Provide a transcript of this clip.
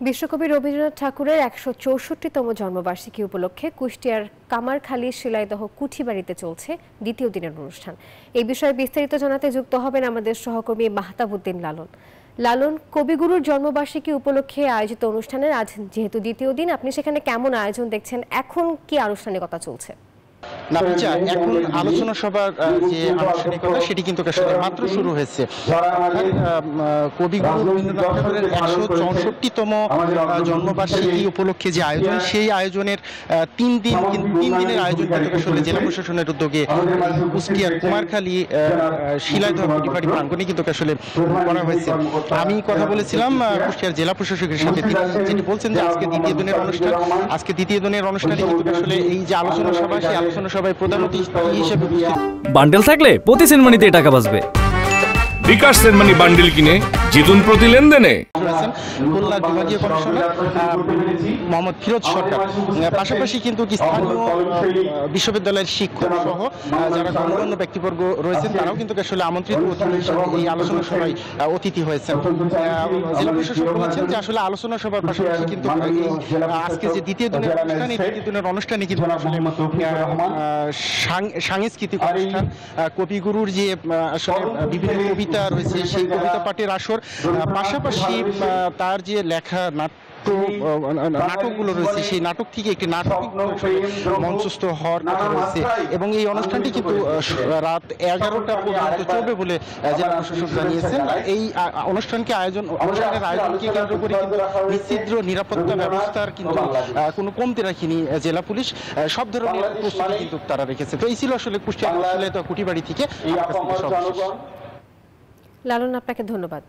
বিশ্বকবি রবীন্দ্রনাথ ঠাকুরের ১৬৪তম জন্মবার্ষিকী উপলক্ষে কুষ্টিয়ার কামারখালী শিলাইদহ কুঠিবাড়িতে চলছে দ্বিতীয় দিনের অনুষ্ঠান। এই বিষয়ে বিস্তারিত জানাতে যুক্ত হবেন আমাদের সহকর্মী মাহতাবউদ্দিন লালন। লালন, কবিগুরুর জন্মবার্ষিকী উপলক্ষে আয়োজিত অনুষ্ঠানের আজ যেহেতু দ্বিতীয় দিন, আপনি সেখানে কেমন আয়োজন দেখছেন? এখন কি আনুষ্ঠানিকতা চলছে? না বিচার এখন আলোচনা সভার যে আনুষ্ঠানিকতা সেটি কিন্তু আসলে মাত্র শুরু হয়েছে। কবিগুরু রবীন্দ্রনাথ ঠাকুরের ১৬৪তম জন্মবার্ষিকী উপলক্ষে যে আয়োজন, সেই আয়োজনের তিন দিনের আয়োজন কিন্তু আসলে জেলা প্রশাসনের উদ্যোগে কুষ্টিয়ার কুমারখালী শিলাইদহ কুঠিবাড়ি প্রাঙ্গণে কিন্তু আসলে করা হয়েছে। আমি কথা বলেছিলাম কুষ্টিয়ার জেলা প্রশাসকের সাথে, যিনি বলছেন যে আজকে দ্বিতীয় দিনের অনুষ্ঠানে কিন্তু আসলে এই যে আলোচনা সভা, সেই আলোচনা সভায় প্রধান অতিথি হিসেবে বান্ডেল থাকলে প্রতি সেনমানিতে টাকা বাঁচবে। বিকাশ সেনমানি বান্ডেল কিনে জিতুন প্রতি লেনদেনে। খুলনার বিভাগীয় কমিশনার মোহাম্মদ ফিরোজ সরকার, পাশাপাশি কিন্তু স্থানীয় বিশ্ববিদ্যালয়ের শিক্ষক সহ যারা গণ্যমান্য ব্যক্তিবর্গ রয়েছেন তারাও কিন্তু আসলে আমন্ত্রিত অতিথি হিসেবে এই আলোচনা সভায় অতিথি হয়েছেন। জেলা প্রশাসক বলেছেন যে আসলে আলোচনা সভার পাশাপাশি কিন্তু আজকে যে দ্বিতীয় দিনের অনুষ্ঠান, এই দ্বিতীয় দিনের অনুষ্ঠানে কিন্তু আসলে সাংস্কৃতিক অনুষ্ঠান, কবিগুরুর যে আসলে বিভিন্ন কবিতা রয়েছে সেই কবিতা পাঠের আসর, পাশাপাশি তার যে লেখা নাটকগুলো রয়েছে সেই নাটক থেকে একটি নাটক মঞ্চস্থ হওয়ার কথা রয়েছে এবং এই অনুষ্ঠানটি কিন্তু রাত 11টা পর্যন্ত চলবে বলে জেলা প্রশাসক জানিয়েছেন। এই অনুষ্ঠানের আয়োজনকে কেন্দ্র করে কিন্তু নিশ্চিদ্র নিরাপত্তা ব্যবস্থার কিন্তু কোনো কমতি রাখেনি জেলা পুলিশ, সব ধরনের প্রস্তুতি কিন্তু তারা রেখেছে। তো এই ছিল আসলে কুষ্টিয়া কুঠিবাড়ি থেকে। লালন, আপনাকে ধন্যবাদ।